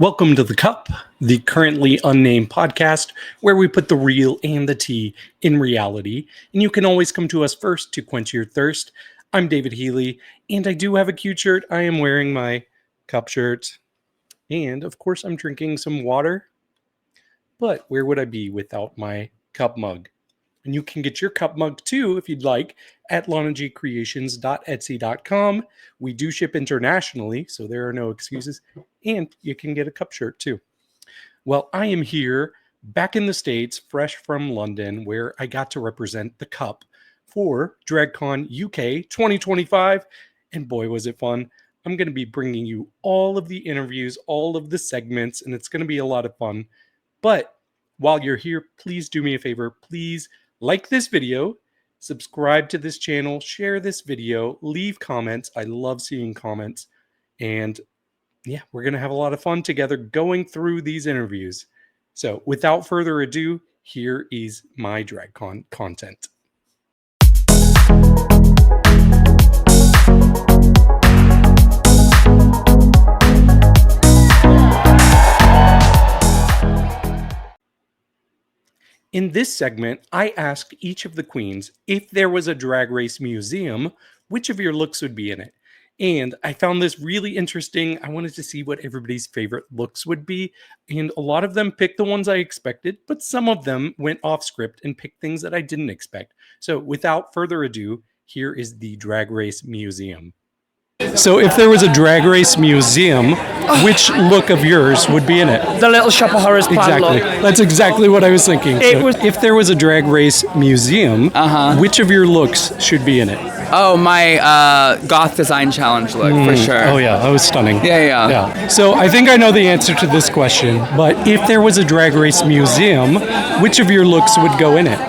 Welcome to The Cup, the Currently Unnamed Podcast, where we put the real and the tea in reality. And you can always come to us first to quench your thirst. I'm David Healy, and I do have a cute shirt. I am wearing my cup shirt. And, of course, I'm drinking some water. But where would I be without my cup mug? And you can get your cup mug, too, if you'd like, at lonagcreations.etsy.com. We do ship internationally, so there are no excuses. And you can get a cup shirt, too. Well, I am here back in the States, fresh from London, where I got to represent the cup for DragCon UK 2025. And boy, was it fun. I'm going to be bringing you all of the interviews, all of the segments, and it's going to be a lot of fun. But while you're here, please do me a favor. Please like this video, subscribe to this channel, share this video, leave comments. I love seeing comments. And yeah, we're going to have a lot of fun together going through these interviews. So without further ado, here is my DragCon content. In this segment, I asked each of the queens if there was a drag race museum, which of your looks would be in it. And I found this really interesting. I wanted to see what everybody's favorite looks would be. And a lot of them picked the ones I expected, but some of them went off script and picked things that I didn't expect. So without further ado, here is the Drag Race Museum. So if there was a drag race museum, which look of yours would be in it? The Little Shop of Horrors plan Exactly. look. That's exactly what I was thinking. If there was a drag race museum, which of your looks should be in it? Oh, my goth design challenge look, for sure. Oh yeah, that was stunning. Yeah. So I think I know the answer to this question, but if there was a drag race museum, which of your looks would go in it?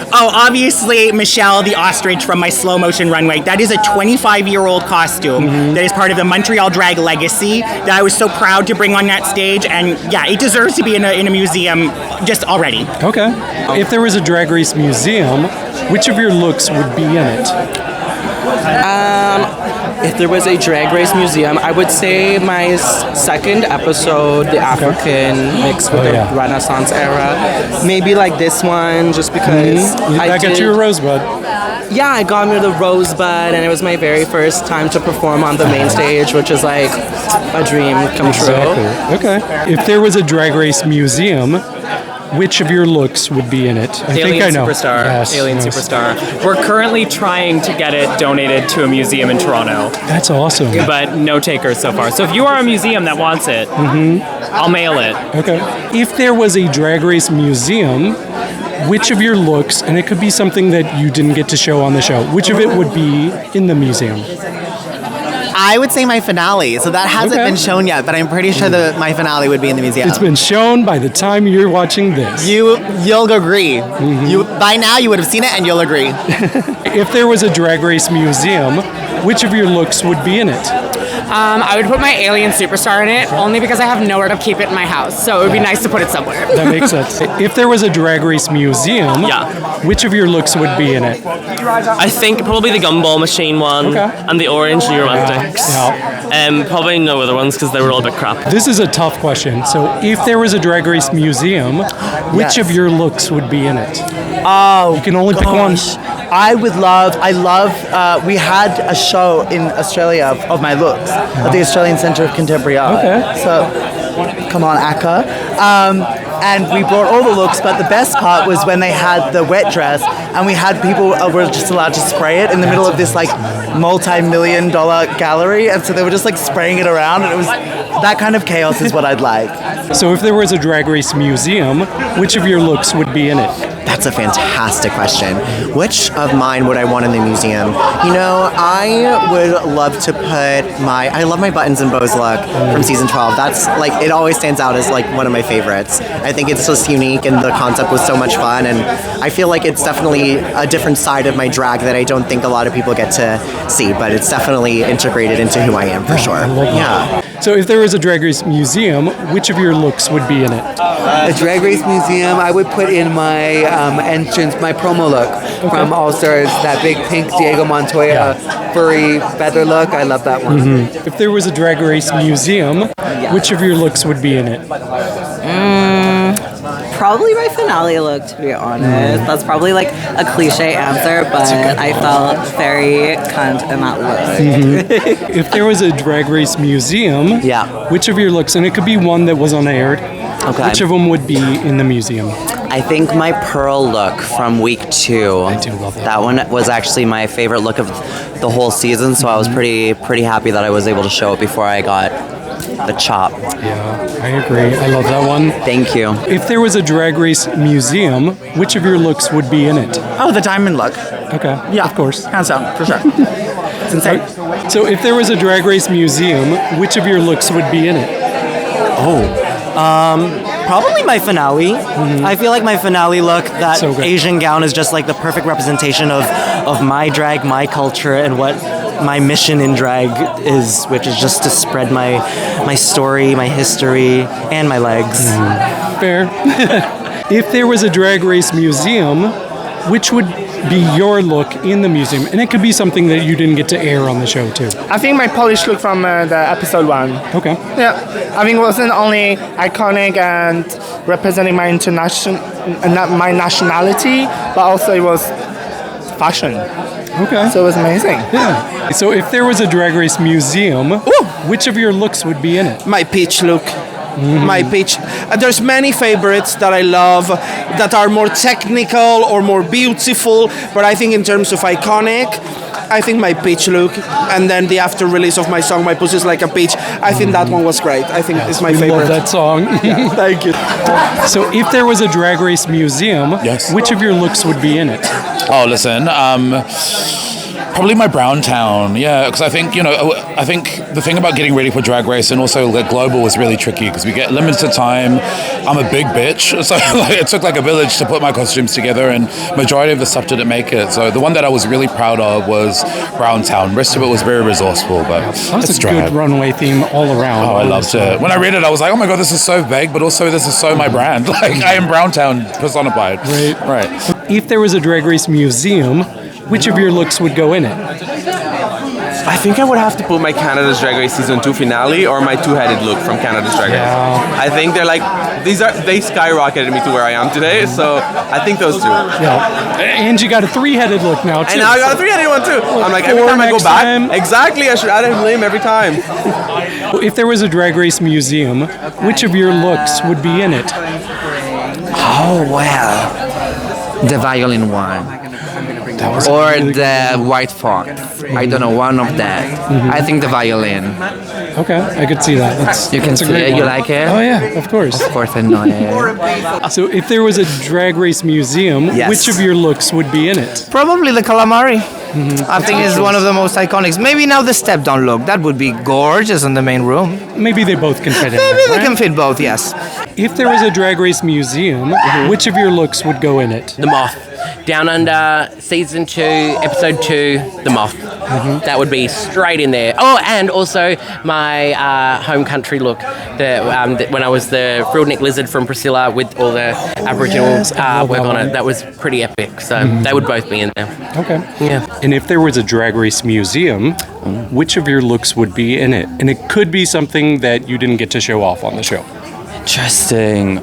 Oh, obviously, Michelle, the ostrich from my slow motion runway. That is a 25-year-old costume that is part of the Montreal Drag legacy that I was so proud to bring on that stage. And yeah, it deserves to be in a museum just already. Okay. If there was a drag race museum, which of your looks would be in it? If there was a drag race museum, I would say my second episode, the African mixed with the Renaissance era. Maybe like this one, just because I got you a rosebud. Yeah, I got me the rosebud, and it was my very first time to perform on the main stage, which is like a dream come true. Okay. If there was a drag race museum, which of your looks would be in it? I think I know. Superstar. Yes, Alien Superstar. We're currently trying to get it donated to a museum in Toronto. That's awesome. But no takers so far. So if you are a museum that wants it, I'll mail it. Okay. If there was a drag race museum, which of your looks, and it could be something that you didn't get to show on the show, which of it would be in the museum? I would say my finale. So that hasn't been shown yet, but I'm pretty sure that my finale would be in the museum. It's been shown by the time you're watching this. You'll agree. By now you would have seen it and you'll agree. If there was a drag race museum, which of your looks would be in it? I would put my Alien Superstar in it, only because I have nowhere to keep it in my house, so it would be nice to put it somewhere. That makes sense. If there was a drag race museum, which of your looks would be in it? I think probably the gumball machine one and the orange New Romantics. Probably no other ones because they were all a bit crap. This is a tough question. So if there was a drag race museum, which of your looks would be in it? Oh, you can only pick one. I love, we had a show in Australia of my looks at the Australian Centre of Contemporary Art. Okay. So, come on, Akka. And we brought all the looks, but the best part was when they had the wet dress and we had people were just allowed to spray it in the middle of this like multi-million-dollar gallery, and so they were just like spraying it around, and it was that kind of chaos is what I'd like. So if there was a drag race museum, which of your looks would be in it? That's a fantastic question. Which of mine would I want in the museum? You know, I would love to put I love my buttons and bows look from season 12. That's like, it always stands out as like one of my favorites. I think it's just unique and the concept was so much fun, and I feel like it's definitely a different side of my drag that I don't think a lot of people get to see, but it's definitely integrated into who I am for sure. Yeah. So if there was a Drag Race museum, which of your looks would be in it? A Drag Race museum, I would put in my entrance, my promo look from All Stars, that big pink Diego Montoya furry feather look. I love that one. If there was a Drag Race museum, which of your looks would be in it? Probably my finale look, to be honest. That's probably like a cliche answer, but I felt very cunt in that look. If there was a Drag Race museum, which of your looks, and it could be one that was unaired, which of them would be in the museum? I think my pearl look from week 2. I do love that. That one was actually my favorite look of the whole season, so I was pretty happy that I was able to show it before I got the chop. Yeah, I agree. I love that one. Thank you. If there was a Drag Race museum, which of your looks would be in it? Oh, the diamond look. Okay. Yeah, of course. Hands down, for sure. It's insane. So if there was a Drag Race museum, which of your looks would be in it? Probably my finale. I feel like my finale look, that Asian gown is just like the perfect representation of my drag, my culture, and what my mission in drag is, which is just to spread my story, my history, and my legs. Fair. If there was a Drag Race museum, which would be your look in the museum? And it could be something that you didn't get to air on the show too. I think my Polish look from the episode 1. Okay. Yeah, I think it wasn't only iconic and representing my my nationality, but also it was fashion. Okay. So it was amazing. Yeah. So if there was a Drag Race museum, which of your looks would be in it? My peach look. My peach. There's many favorites that I love that are more technical or more beautiful, but I think in terms of iconic, I think my peach look, and then the after release of my song, My Pussy's Like a Peach, I think that one was great. I think it's my favorite. Love that song. Yeah, thank you. So if there was a Drag Race museum, which of your looks would be in it? Oh, listen, probably my brown town, because I think, I think the thing about getting ready for Drag Race and also like global was really tricky because we get limited time. I'm a big bitch, so it took like a village to put my costumes together, and majority of the stuff didn't make it. So the one that I was really proud of was brown town. The rest of it was very resourceful, but that was a good runway theme all around. Oh, I loved it. When I read it, I was like, oh my god, this is so vague, but also this is so my brand. Like I am brown town personified. Right. If there was a Drag Race museum, which of your looks would go in it? I think I would have to put my Canada's Drag Race Season 2 finale or my two-headed look from Canada's Drag Race. I think they're like, they skyrocketed me to where I am today, so I think those two. Yeah. And you got a three-headed look now, too. And now I got a three-headed one, too. I'm like, every time I go back, exactly, I should add a limb every time. If there was a Drag Race museum, which of your looks would be in it? Oh, well. The violin one. Or the white font. I don't know, one of that. I think the violin. Okay, I could see that. You can see it? You like it? Oh yeah, of course. Of course I know it. So if there was a Drag Race museum, which of your looks would be in it? Probably the calamari. I think it's one of the most iconic. Maybe now the step down look. That would be gorgeous in the main room. Maybe they both can fit in. Maybe they can fit both, yes. If there was a Drag Race museum, which of your looks would go in it? The Moth. Down Under, Season 2, Episode 2, The Moth. That would be straight in there. Oh, and also my home country look. When I was the frilled neck lizard from Priscilla with all the Aboriginal work on it. That was pretty epic. So they would both be in there. Okay. Yeah. And if there was a Drag Race museum, which of your looks would be in it? And it could be something that you didn't get to show off on the show. Interesting.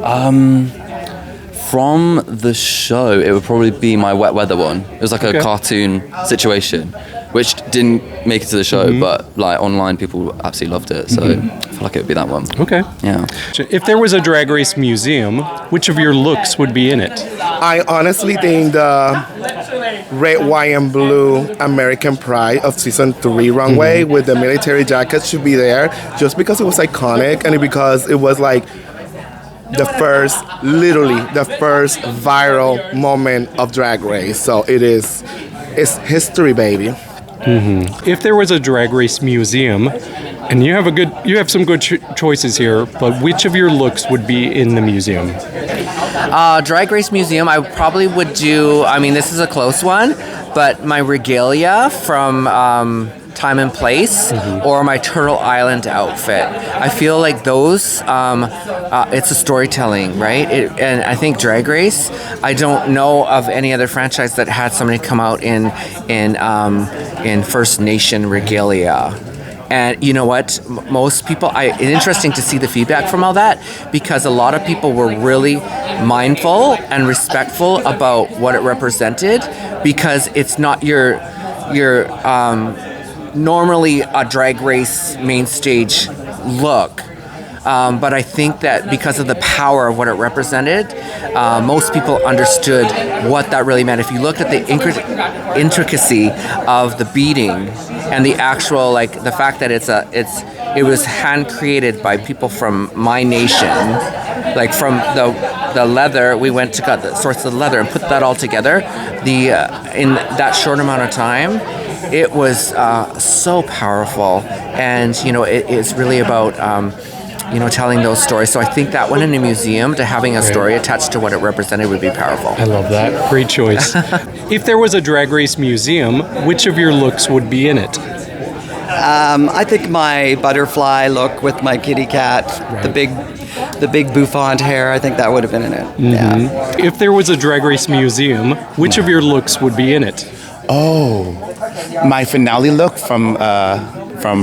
From the show, it would probably be my wet weather one. It was like a cartoon situation, which didn't make it to the show, but like online, people absolutely loved it. So I feel like it would be that one. Okay. Yeah. If there was a Drag Race museum, which of your looks would be in it? I honestly think the red, white, and blue American Pride of Season 3 runway with the military jacket should be there, just because it was iconic and because it was like literally the first viral moment of Drag Race. So it's history, baby. If there was a Drag Race museum, and you have some good choices here, but which of your looks would be in the museum? Drag Race museum, I probably would do. I mean, this is a close one, but my regalia from Time and Place or my Turtle Island outfit. I feel like those, it's a storytelling, right? And I think Drag Race, I don't know of any other franchise that had somebody come out in First Nation regalia. And you know what? Most people, it's interesting to see the feedback from all that, because a lot of people were really mindful and respectful about what it represented, because it's not your normally a Drag Race main stage look. But I think that because of the power of what it represented, most people understood what that really meant. If you looked at the intricacy of the beading and the actual, like the fact that it was hand created by people from my nation, like from the leather, we went to got the sorts of leather and put that all together. In that short amount of time, it was so powerful, and it's really about. Telling those stories. So I think that one in a museum, to having a story attached to what it represented, would be powerful. I love that. Great choice. If there was a Drag Race museum, which of your looks would be in it? I think my butterfly look with my kitty cat, the big bouffant hair, I think that would have been in it. Mm-hmm. Yeah. If there was a Drag Race museum, which of your looks would be in it? Oh, my finale look from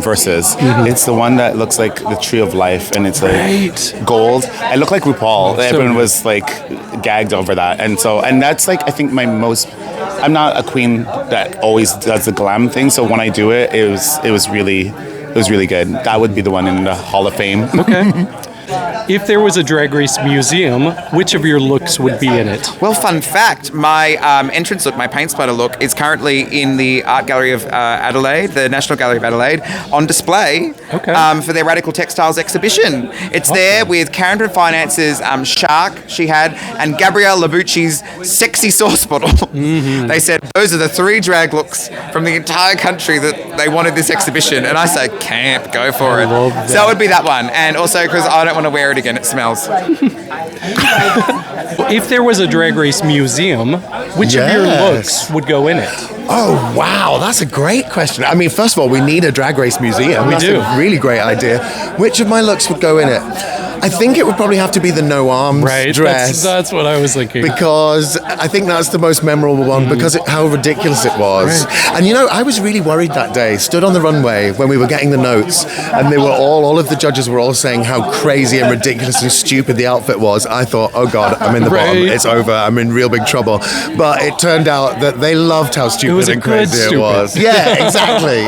Versus. It's the one that looks like the Tree of Life, and it's like gold. I look like RuPaul. Everyone was like gagged over that, and that's like I think my most. I'm not a queen that always does the glam thing, so when I do it, it was really good. That would be the one in the Hall of Fame. Okay. If there was a Drag Race museum, which of your looks would be in it? Well, fun fact, my entrance look, my paint splatter look, is currently in the Art Gallery of Adelaide, the National Gallery of Adelaide, on display for their Radical Textiles exhibition. It's there with Karen Finance's Shark she had, and Gabrielle Labucci's Sexy Sauce Bottle. They said those are the 3 drag looks from the entire country that they wanted this exhibition, and I said, camp, go for it. So it would be that one, and also because I don't want to wear it again, it smells. If there was a Drag Race museum, which of your looks would go in it? Oh, wow, that's a great question. I mean, first of all, we need a Drag Race museum. We That's do. a really great idea. Which of my looks would go in it? I think it would probably have to be the no arms dress. That's what I was thinking. Because I think that's the most memorable one because how ridiculous it was. Right. And I was really worried that day, stood on the runway when we were getting the notes, and they were all of the judges were all saying how crazy and ridiculous and stupid the outfit was. I thought, oh God, I'm in the bottom. It's over. I'm in real big trouble. But it turned out that they loved how stupid and crazy it was. Yeah, exactly.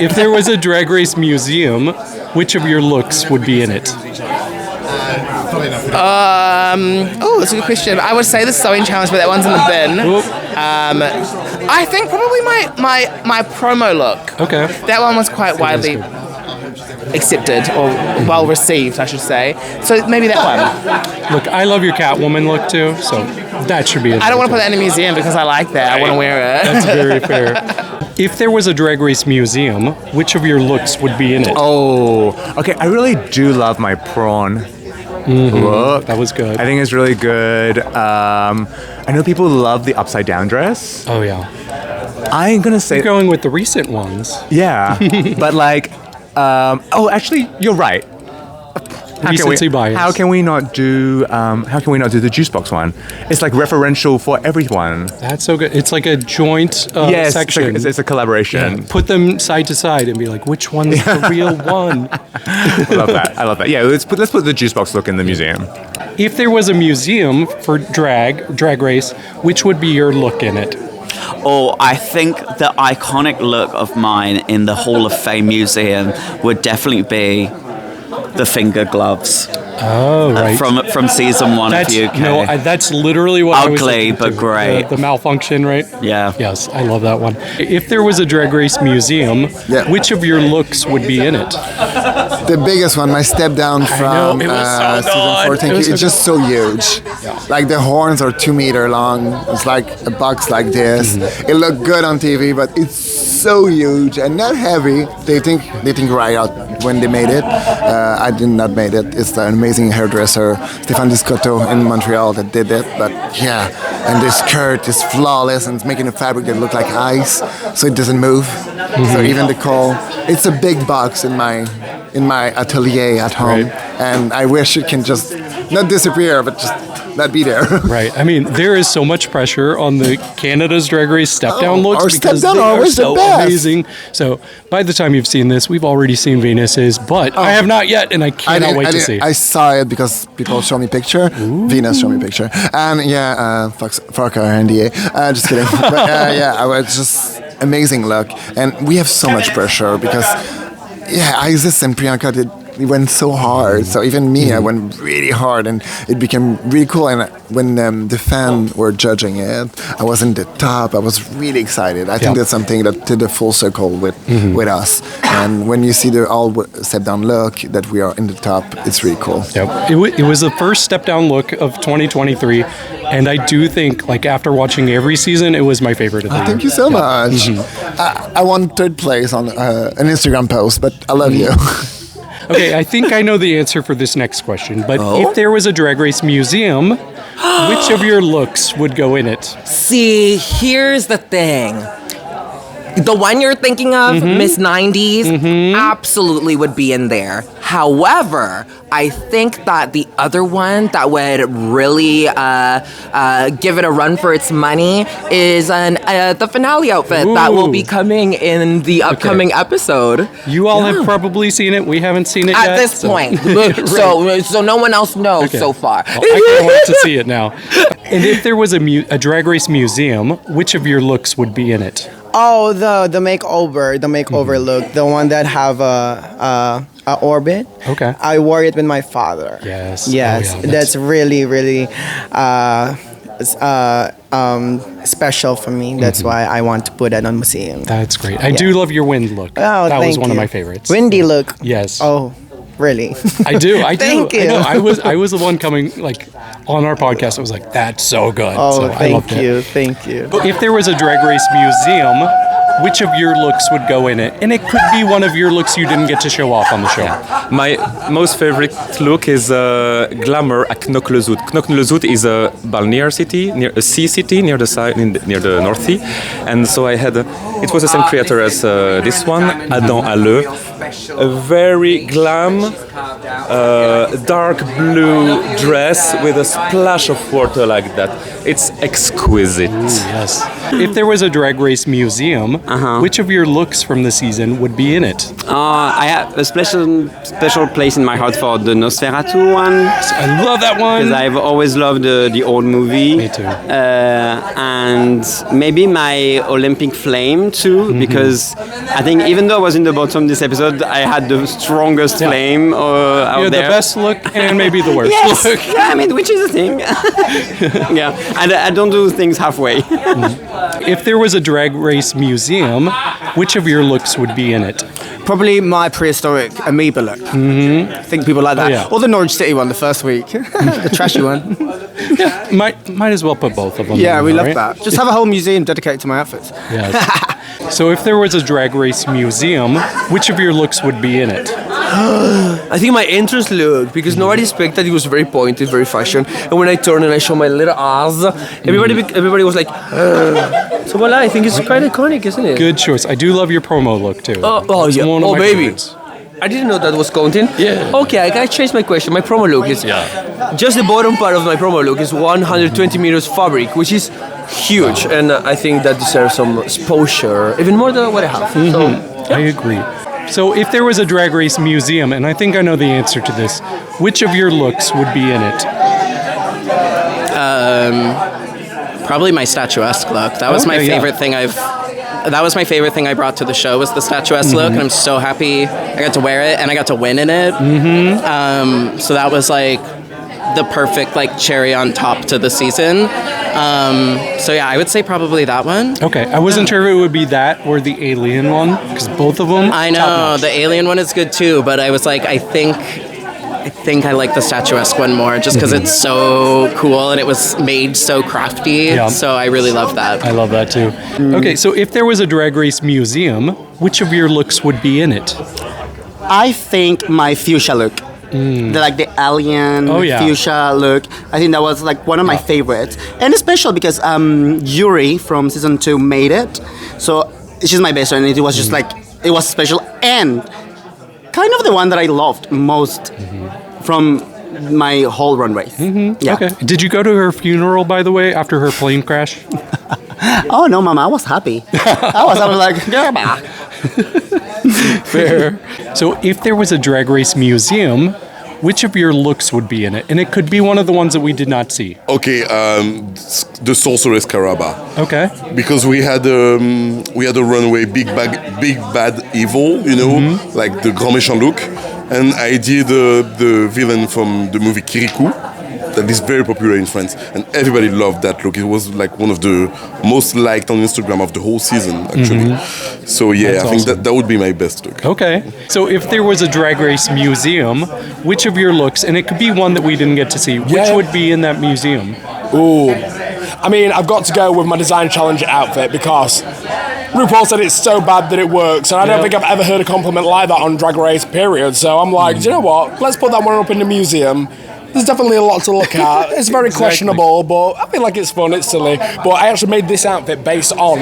If there was a Drag Race museum, which of your looks would be in it? That's a good question. I would say the sewing challenge, but that one's in the bin. I think probably my promo look. Okay. That one was quite widely accepted, or well received, I should say. So maybe that one. Look, I love your Catwoman look too, so that should be it. I don't want to put that in a museum because I like that. I want to wear it. That's very fair. If there was a Drag Race museum, which of your looks would be in it? Oh, okay. I really do love my prawn look. That was good. I think it's really good. I know people love the upside down dress. Oh yeah. I'm gonna say you're going with the recent ones. Yeah, but like, actually, you're right. Recency bias. How can we not do the juice box one? It's like referential for everyone. That's so good. It's like a joint section. It's a collaboration. Yeah, put them side to side and be like, which one's the real one? I love that. Yeah, let's put the juice box look in the museum. If there was a museum for drag race, which would be your look in it? Oh, I think the iconic look of mine in the Hall of Fame Museum would definitely be the finger gloves. Oh, right. From season 1 of UK. No, that's literally what I was ugly, but to. great. The malfunction, right? Yeah. Yes, I love that one. If there was a Drag Race museum, which of your looks would be in it? The biggest one, my step down from season 14. It's just so huge. Yeah. Like the horns are 2 meters long. It's like a box like this. Mm-hmm. It looked good on TV, but it's so huge and not heavy. They think right out when they made it. I did not made it. It's the amazing hairdresser Stéphane Discotto in Montreal that did it. But yeah, and this skirt is flawless and it's making a fabric that look like ice, so it doesn't move. So even the call, it's a big box in my atelier at home, and I wish it can just not disappear, but just not be there. Right. I mean, there is so much pressure on the Canada's Drag Race step-down looks our because step-down they are are always the so best. amazing. So by the time you've seen this, we've already seen Venus's, but I have not yet, and I cannot wait to see. I saw it because people showed me picture. Venus showed me picture, and fuck our NDA. Just kidding. But I was just amazing look, and we have so much pressure because Isis and Priyanka went so hard. So even me, I went really hard, and it became really cool. And when the fans were judging it, I was in the top. I was really excited. I think that's something that did a full circle with us. And when you see the all step down look that we are in the top, it's really cool. Yep. It was the first step down look of 2023, and I do think, like, after watching every season, it was my favorite of the year. Thank you so much. I won 3rd place on an Instagram post, but I love you. Okay, I think I know the answer for this next question, but if there was a Drag Race museum, which of your looks would go in it? See, here's the thing. The one you're thinking of, Miss 90s, absolutely would be in there. However, I think that the other one that would really give it a run for its money is the finale outfit that will be coming in the upcoming episode. You all have probably seen it. We haven't seen it yet. At this point. So no one else knows so far. Well, I can't wait to see it now. And if there was a Drag Race museum, which of your looks would be in it? Oh, the makeover look, the one that have a orbit. Okay. I wore it with my father. Yes. Yes, Oh, yeah, that's really, really special for me. That's why I want to put it on museum. That's great. I do love your wind look. Oh, that was thank one of you. my favorites. Windy look. Yes. Oh, really? I do. Thank you. I know. I was the one coming on our podcast. I was like, that's so good. Oh, so I loved thank it. you. Thank you. If there was a Drag Race museum, which of your looks would go in it? And it could be one of your looks you didn't get to show off on the show. My most favorite look is glamour at Knokke-le-Zout. Knokke-le-Zout is a balnear city, near a sea city near the side, near the North Sea, and so I had it was the same creator as this one, Adam Halleux, a very glam, dark blue dress with a splash of water like that. It's exquisite. Yes. If there was a Drag Race museum, which of your looks from the season would be in it? I have a special place in my heart for the Nosferatu one. I love that one. Because I've always loved the old movie. Me too. And maybe my Olympic flame too, because I think even though I was in the bottom this episode, I had the strongest flame out You're there. the best look and maybe the worst Yes. look. Yeah, I mean, which is a thing. Yeah, and I don't do things halfway. If there was a Drag Race museum, which of your looks would be in it? Probably my prehistoric amoeba look. I think people like that. Oh, yeah. Or the Norwich City one the first week. The trashy one. Yeah, might as well put both of them. Yeah, in, we love right? that. Just have a whole museum dedicated to my outfits. Yes. So if there was a Drag Race museum, which of your looks would be in it? I think my entrance look, because nobody expected it was very pointed, very fashion. And when I turned and I showed my little ass, everybody was like, so voila, I think it's quite iconic, isn't it? Good choice. I do love your promo look too. Oh It's yeah. one of Oh my baby. favorites. I didn't know that was counting. Yeah. Okay, I changed my question. My promo look is just the bottom part of my promo look is 120 meters fabric, which is huge, and I think that deserves some exposure, even more than what I have. So, I agree. So if there was a Drag Race museum, and I think I know the answer to this, which of your looks would be in it? Probably my statuesque look. That was my favorite thing That was my favorite thing I brought to the show was the statuesque look, and I'm so happy I got to wear it and I got to win in it. So that was like the perfect like cherry on top to the season. So yeah, I would say probably that one. Okay, I wasn't sure if it would be that or the alien one, because both of them. I know the alien one is good too, but I was like, I think I like the statuesque one more just because it's so cool and it was made so crafty. Yeah. So I really love that. I love that too. Okay, so if there was a Drag Race museum, which of your looks would be in it? I think my fuchsia look. Like the alien fuchsia look. I think that was like one of my favorites. And it's special because Yuri from season 2 made it. So she's my best friend. It was just like, it was special and kind of the one that I loved most from my whole runway. Yeah. Okay. Did you go to her funeral, by the way, after her plane crash? Oh no, Mama, I was happy. I was like, yeah, back. Fair. So if there was a Drag Race museum, which of your looks would be in it? And it could be one of the ones that we did not see. Okay, the Sorceress Caraba. Okay. Because we had a runway big bad evil, you know, like the Grand Méchant look, and I did the villain from the movie Kirikou. That is very popular in France, and everybody loved that look. It was like one of the most liked on Instagram of the whole season, actually. So yeah, That's I think awesome. that would be my best look. Okay. So if there was a Drag Race museum, which of your looks, and it could be one that we didn't get to see, which would be in that museum? Ooh. I mean, I've got to go with my Design Challenger outfit because RuPaul said it's so bad that it works, and I don't think I've ever heard a compliment like that on Drag Race, period. So I'm like, do you know what? Let's put that one up in the museum. There's definitely a lot to look at. It's very questionable, but I feel like it's fun, it's silly. But I actually made this outfit based on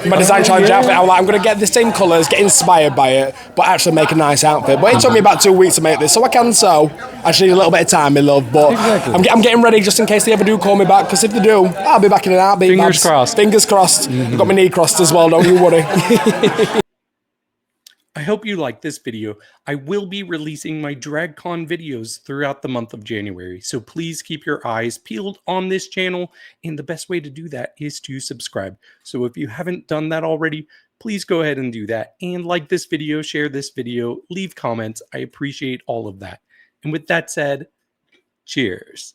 my Design Challenge outfit. I was like, I'm going to get the same colours, get inspired by it, but actually make a nice outfit. But it took me about 2 weeks to make this, so I can sew. I just need a little bit of time, my love. But I'm getting ready just in case they ever do call me back, because if they do, I'll be back in an heartbeat. Fingers crossed. Fingers crossed. I've got my knee crossed as well, don't you worry. I hope you like this video. I will be releasing my DragCon videos throughout the month of January, so please keep your eyes peeled on this channel, and the best way to do that is to subscribe. So if you haven't done that already, please go ahead and do that, and like this video, share this video, leave comments. I appreciate all of that. And with that said, cheers.